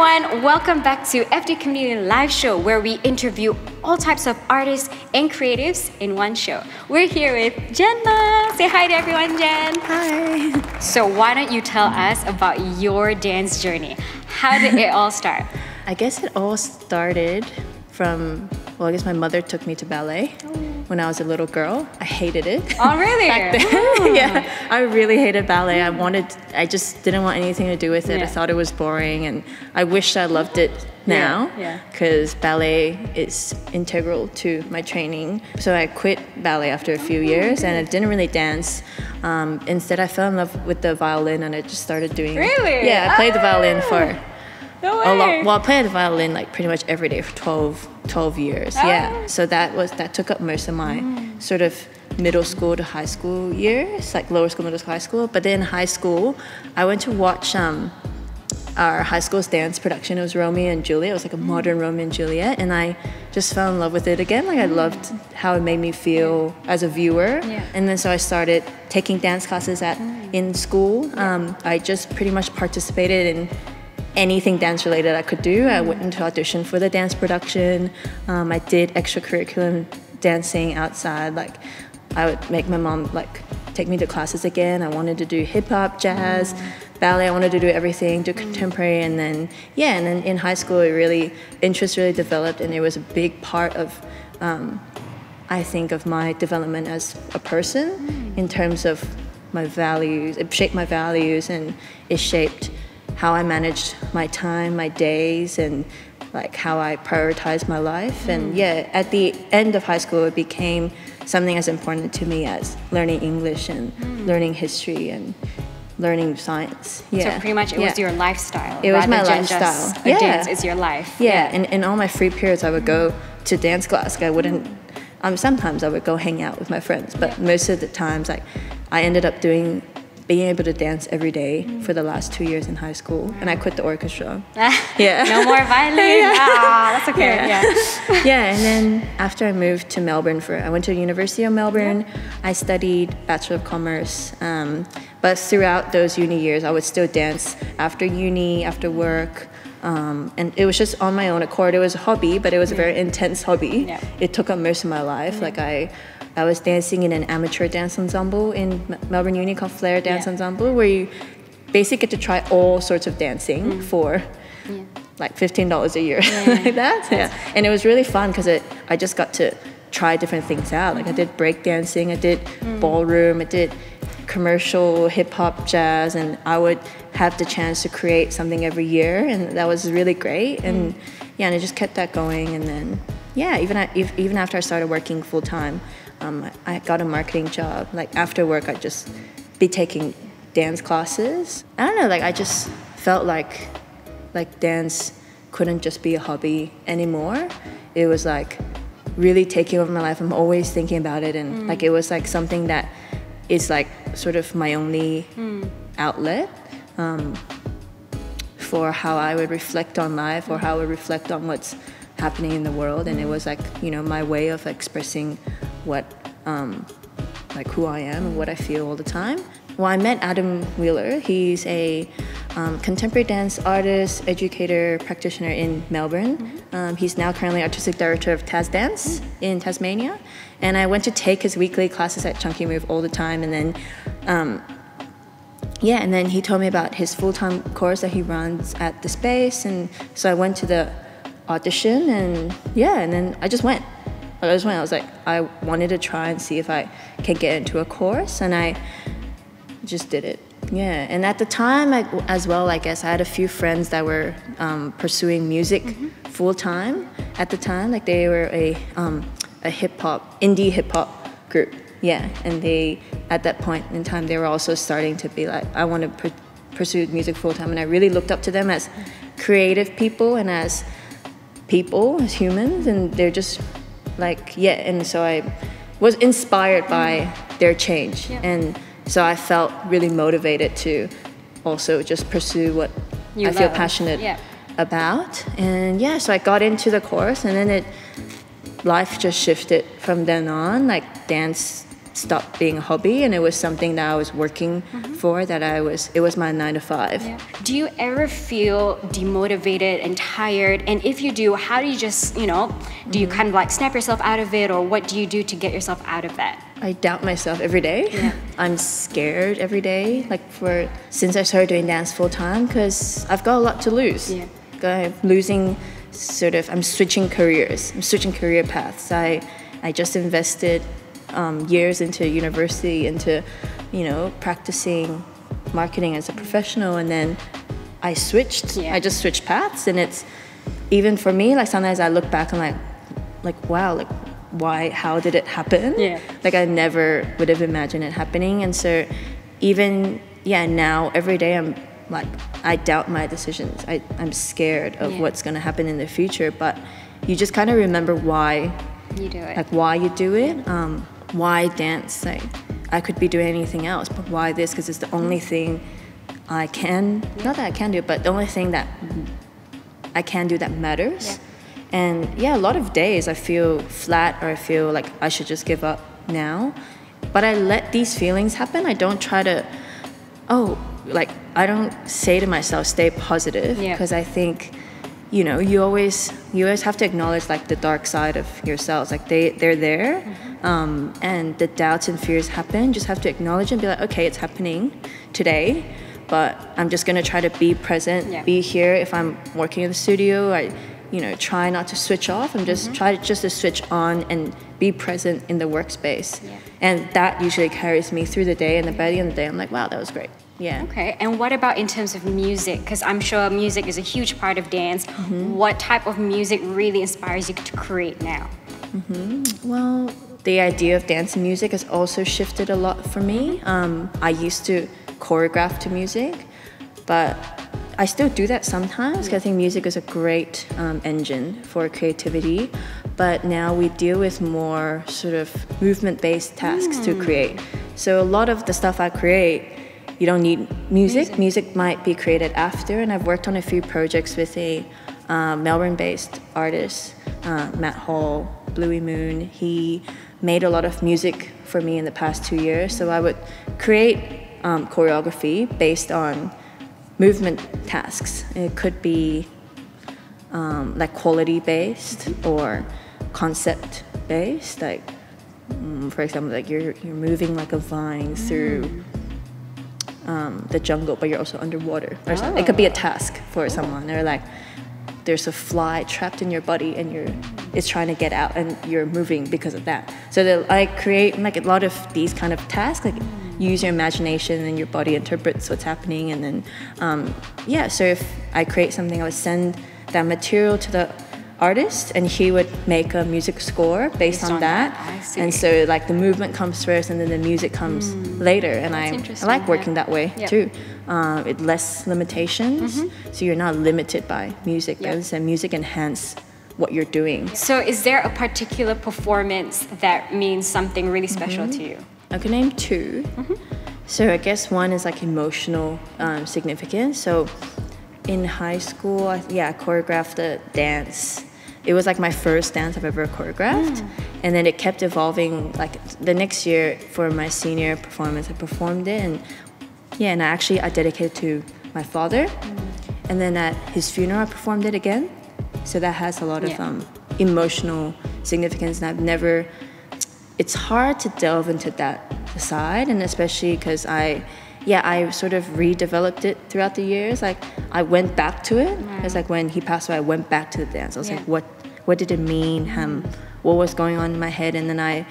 everyone, welcome back to FD Community Live Show, where we interview all types of artists and creatives in one show. We're here with Jenn Ma. Say hi to everyone, Jen. Hi. So why don't you tell us about your dance journey? How did it all start? I guess it all started from, well, I guess my mother took me to ballet when I was a little girl. I hated it. Oh, really? Back then. Yeah, I really hated ballet. I just didn't want anything to do with it. Yeah. I thought it was boring, and I wish I loved it now because ballet is integral to my training. So I quit ballet after a few years, and I didn't really dance. Instead, I fell in love with the violin, and I just started doing. Really? Yeah, I played the violin for. No way. Well, I played the violin like pretty much every day for 12 years. Yeah. So that took up most of my sort of middle school to high school years, like lower school, middle school, high school. But then in high school, I went to watch our high school's dance production. It was Romeo and Juliet. It was like a modern Romeo and Juliet, and I just fell in love with it again. Like I loved how it made me feel as a viewer. Yeah. And then so I started taking dance classes in school. I just pretty much participated in anything dance related I could do. I went into audition for the dance production. I did extracurricular dancing outside. Like I would make my mom like take me to classes again. I wanted to do hip hop, jazz, ballet. I wanted to do everything, do contemporary, and then in high school, interest really developed, and it was a big part of, I think, of my development as a person in terms of my values. It shaped my values, and it shaped how I managed my time, my days, and like how I prioritized my life. And at the end of high school, it became something as important to me as learning English and learning history and learning science. Yeah. So pretty much it was your lifestyle. It was my rather than lifestyle. Just a dance is your life. Yeah. And in all my free periods, I would go to dance class. I wouldn't. Sometimes I would go hang out with my friends, but most of the times, like I ended up being able to dance every day for the last 2 years in high school, and I quit the orchestra. No more violin. That's okay. Yeah. And then after I moved to Melbourne, I went to the University of Melbourne. I studied Bachelor of Commerce, but throughout those uni years, I would still dance after uni, after work. And it was just on my own accord. It was a hobby, but it was a very intense hobby. Yeah. It took up most of my life. Like I was dancing in an amateur dance ensemble in Melbourne Uni called Flair Dance Ensemble, where you basically get to try all sorts of dancing for like $15 a year, like that. And it was really fun because I just got to try different things out. Like I did break dancing, I did ballroom, I did commercial hip hop, jazz, and I would have the chance to create something every year, and that was really great. And and I just kept that going. And then even after I started working full time, I got a marketing job. Like after work, I'd just be taking dance classes. I don't know, like I just felt like dance couldn't just be a hobby anymore. It was like really taking over my life. I'm always thinking about it, and like it was like something that is like sort of my only outlet for how I would reflect on life or how I would reflect on what's happening in the world. And it was like, my way of expressing what like who I am and what I feel all the time. Well, I met Adam Wheeler. He's a contemporary dance artist, educator, practitioner in Melbourne. He's now currently artistic director of Tas Dance in Tasmania. And I went to take his weekly classes at Chunky Move all the time. And then, and then he told me about his full-time course that he runs at the Space. And so I went to the audition, and then I just went. I was like, I wanted to try and see if I could get into a course, and I just did it. Yeah, and at the time, as well, I guess I had a few friends that were pursuing music full time at the time. Like they were a indie hip hop group. Yeah, and they at that point in time they were also starting to be like, I want to pursue music full time, and I really looked up to them as creative people and as people, as humans, and they're just like and so I was inspired by their change, and so I felt really motivated to also just pursue what I feel passionate about. And so I got into the course, and then life just shifted from then on. Like dance stopped being a hobby, and it was something that I was working for, that it was my 9 to 5. Yeah. Do you ever feel demotivated and tired? And if you do, how do you just, do you kind of like snap yourself out of it, or what do you do to get yourself out of that? I doubt myself every day. Yeah. I'm scared every day, since I started doing dance full time, because I've got a lot to lose. Yeah. I'm switching careers. I'm switching career paths. I just invested years into university, into, practicing marketing as a professional, and then I switched. Yeah. I just switched paths, and it's, even for me, like sometimes I look back and wow, why, how did it happen? Yeah. I never would have imagined it happening. And so even, now every day I doubt my decisions. I'm scared of what's going to happen in the future, but you just kind of remember why you do it. Why you do it, why dance. I could be doing anything else, but why this? Because it's the only thing I can, not that I can do, but the only thing that I can do that matters. Yeah. And a lot of days I feel flat, or I feel like I should just give up now. But I let these feelings happen. I don't try to, I don't say to myself, stay positive, because I think, you always have to acknowledge the dark side of yourselves. They're there, and the doubts and fears happen. Just have to acknowledge and be like, okay, it's happening today, but I'm just gonna try to be present, be here. If I'm working in the studio, I try not to switch off. I'm just try to switch on and be present in the workspace, and that usually carries me through the day. And by the end of the day, I'm like, wow, that was great. Yeah. Okay, and what about in terms of music? Because I'm sure music is a huge part of dance. What type of music really inspires you to create now? Well, the idea of dance and music has also shifted a lot for me. I used to choreograph to music, but I still do that sometimes, because I think music is a great engine for creativity. But now we deal with more sort of movement-based tasks to create. So a lot of the stuff I create, you don't need music. Music might be created after, and I've worked on a few projects with a Melbourne-based artist, Matt Hall, Bluey Moon. He made a lot of music for me in the past 2 years. So I would create choreography based on movement tasks. It could be quality-based or concept-based. For example, you're moving like a vine through the jungle, but you're also underwater. Or something. It could be a task for someone. Or there's a fly trapped in your body, and it's trying to get out, and you're moving because of that. So I create a lot of these kind of tasks. Use your imagination, and your body interprets what's happening. And then so if I create something, I would send that material to the artist, and he would make a music score based on that. I see. And so the movement comes first, and then the music comes later. And I like working that way too. It less limitations, so you're not limited by music. And music enhance what you're doing. So is there a particular performance that means something really special to you? I could name 2. So I guess one is emotional significance. So in high school, I choreographed a dance. It was my first dance I've ever choreographed. And then it kept evolving. The next year for my senior performance, I performed it. And I dedicated it to my father. And then at his funeral, I performed it again. So that has a lot of emotional significance. And it's hard to delve into that side, and especially because I sort of redeveloped it throughout the years. I went back to it. It's when he passed away, I went back to the dance. I was what did it mean? What was going on in my head? And then I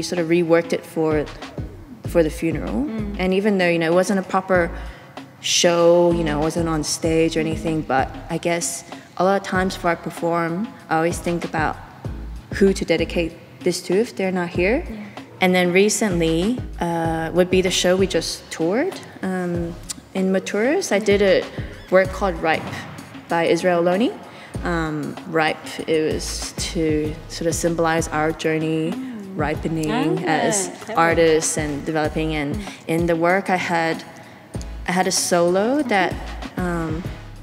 sort of reworked it for the funeral. And even though it wasn't a proper show, it wasn't on stage or anything, but I guess a lot of times before I perform, I always think about who to dedicate this to if they're not here. And then recently would be the show we just toured in Maturas. I did a work called Ripe by Israel Loney. Ripe, it was to sort of symbolize our journey ripening as artists and developing. And in the work I had a solo that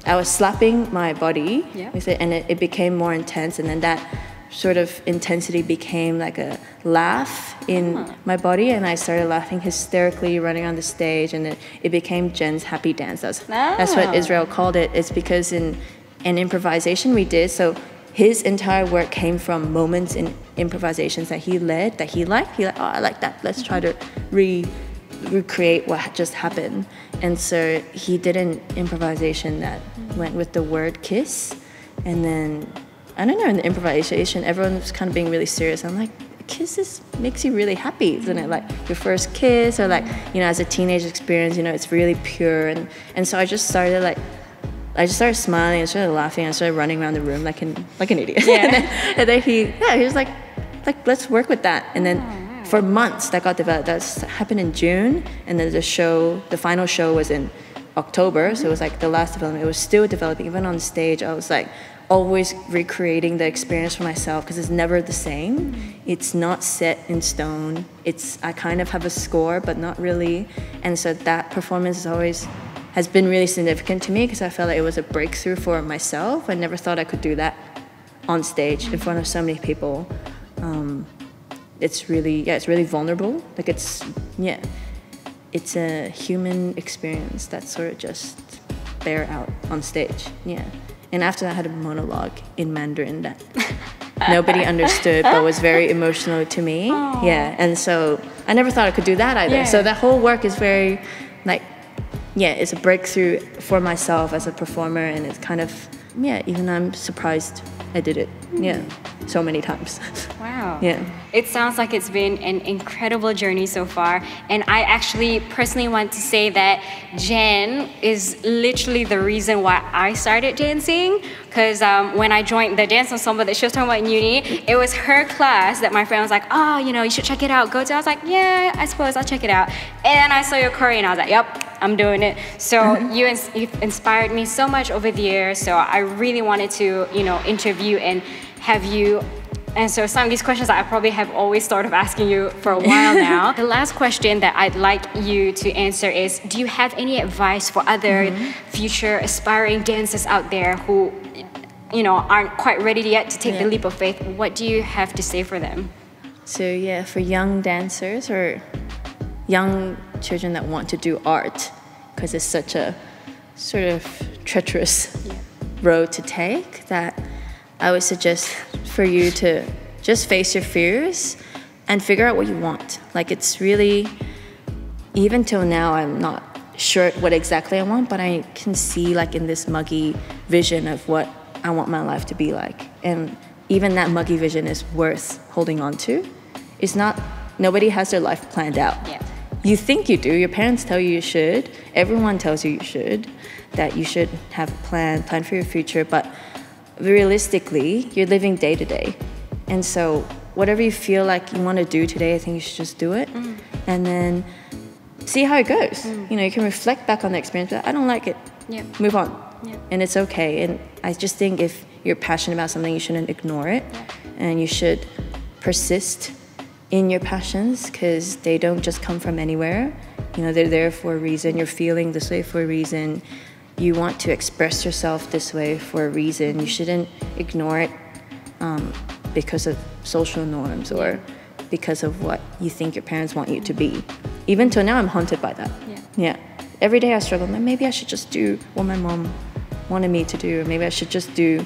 I was slapping my body with it, and it became more intense, and then that sort of intensity became like a laugh in my body, and I started laughing hysterically running on the stage, and it became Jen's happy dance. That's what Israel called it. It's because in an improvisation we did, so his entire work came from moments in improvisations that he led, that he liked. He like, oh, I like that. Let's try to recreate what just happened. And so he did an improvisation that went with the word kiss. And then, I don't know, in the improvisation, everyone was kind of being really serious. I'm like, kisses makes you really happy, isn't it? Like your first kiss, or like, you know, as a teenage experience, you know, it's really pure. And so I just started smiling, I started laughing, I started running around the room like an idiot. Yeah. and then he was like, let's work with that. And then for months that got developed. That happened in June, and then the final show was in October, so it was like the last development. It was still developing. Even on stage, I was like always recreating the experience for myself, because it's never the same. It's not set in stone. I kind of have a score, but not really. And so that performance has been really significant to me, because I felt like it was a breakthrough for myself. I never thought I could do that on stage in front of so many people. It's really vulnerable. Like it's a human experience that sort of just bear out on stage. Yeah. And after that, I had a monologue in Mandarin that nobody understood, but was very emotional to me. Aww. Yeah. And so I never thought I could do that either. Yeah. So that whole work is very, it's a breakthrough for myself as a performer, and it's kind of, even I'm surprised I did it. Yeah. So many times. Wow. Yeah. It sounds like it's been an incredible journey so far. And I actually personally want to say that Jenn is literally the reason why I started dancing. Because when I joined the dance ensemble that she was talking about in uni, it was her class that my friend was like, oh, you should check it out. Go to. I was like, yeah, I suppose I'll check it out. And then I saw your choreo and I was like, yep, I'm doing it. So you've inspired me so much over the years. So I really wanted to, interview and have you answer some of these questions that I probably have always thought of asking you for a while now. The last question that I'd like you to answer is, do you have any advice for other future aspiring dancers out there who, aren't quite ready yet to take the leap of faith? What do you have to say for them? So for young dancers or young children that want to do art, because it's such a sort of treacherous road to take, that I would suggest for you to just face your fears and figure out what you want. Like, it's really, even till now, I'm not sure what exactly I want, but I can see in this muggy vision of what I want my life to be like. And even that muggy vision is worth holding on to. It's not, nobody has their life planned out. Yeah. You think you do, your parents tell you should, everyone tells you should, that you should have a plan for your future, but realistically, you're living day to day. And so whatever you feel like you want to do today, I think you should just do it. And then see how it goes. You can reflect back on the experience, but I don't like it. Move on. And it's okay. And I just think if you're passionate about something, you shouldn't ignore it. And you should persist in your passions, because they don't just come from anywhere. They're there for a reason. You're feeling this way for a reason. You want to express yourself this way for a reason. You shouldn't ignore it because of social norms or because of what you think your parents want you to be. Even till now, I'm haunted by that. Yeah. Every day I struggle. Maybe I should just do what my mom wanted me to do. Or maybe I should just do,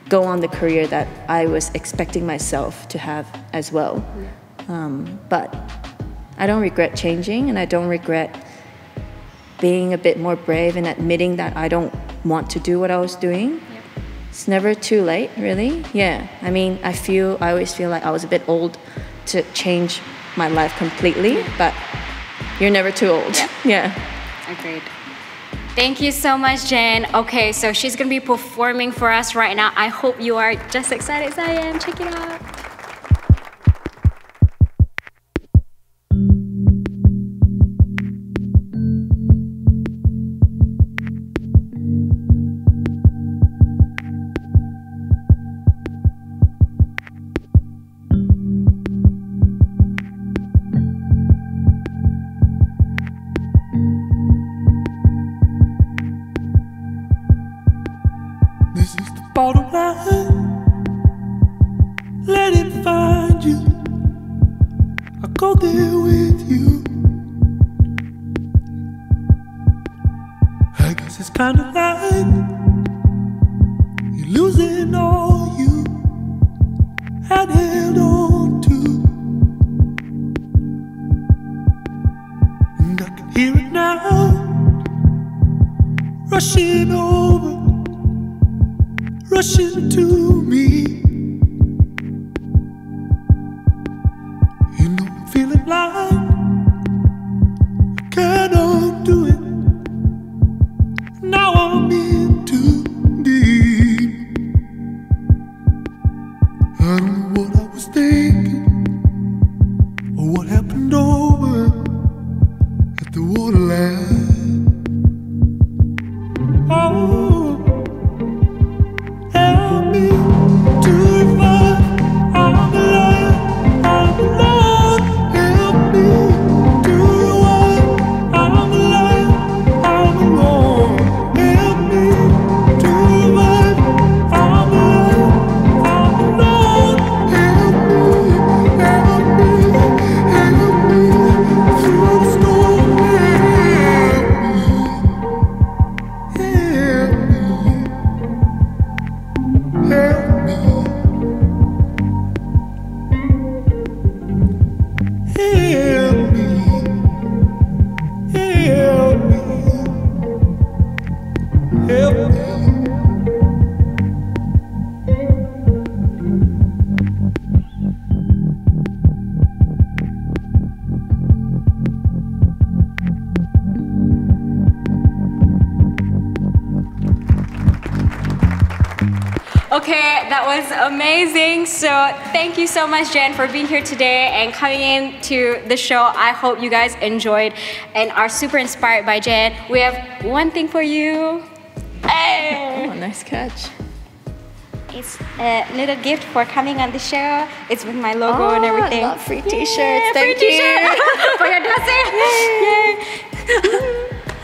go on the career that I was expecting myself to have as well. But I don't regret changing, and I don't regret being a bit more brave and admitting that I don't want to do what I was doing. It's never too late, really. I mean, I always feel like I was a bit old to change my life completely, but you're never too old. Agreed. Thank you so much, Jenn. Okay, so she's gonna be performing for us right now. I hope you are just excited as I am. Check it out. This is the borderline. let it find you. I'll go there with you. I guess it's kind of like you're losing all you had held on to. And I can hear it now, rushing over, rushing to me. You know I'm feeling like I can't undo it. Now I'm in too deep. I don't know what I was thinking or what happened over at the waterline. Oh, help me to revive. I'm alive, I'm alone. Help me to rewind. I'm alive, I'm alone. Help me to revive. I'm alive, I'm alone. Help me, help me, help me through the storm. Help me, help me, help me. Help me, help me, help me. Okay, that was amazing. So thank you so much, Jenn, for being here today and coming in to the show. I hope you guys enjoyed and are super inspired by Jenn. We have one thing for you. Hey. Oh, nice catch. It's a little gift for coming on the show. It's with my logo and everything. I love free t-shirts. Yeah, Thank free you. t-shirt for your dancing. Yay.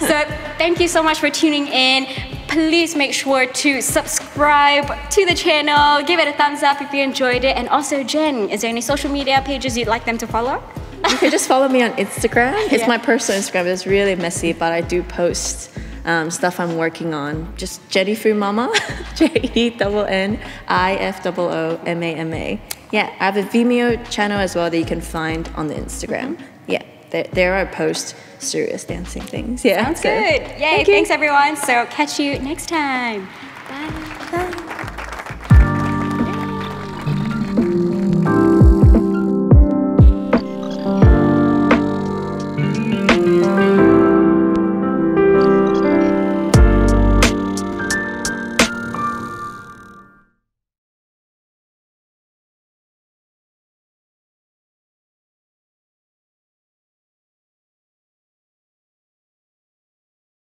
So thank you so much for tuning in. Please make sure to subscribe to the channel. Give it a thumbs up if you enjoyed it. And also, Jenn, is there any social media pages you'd like them to follow? You can just follow me on Instagram. It's Yeah. my personal Instagram. It's really messy, but I do post stuff I'm working on. Just Jenny Fu Mama, JenniFoomama. Yeah, I have a Vimeo channel as well that you can find on the Instagram. Yeah, there I post serious dancing things. Yeah, Sounds good. Yay, thank you. thanks everyone. So catch you next time.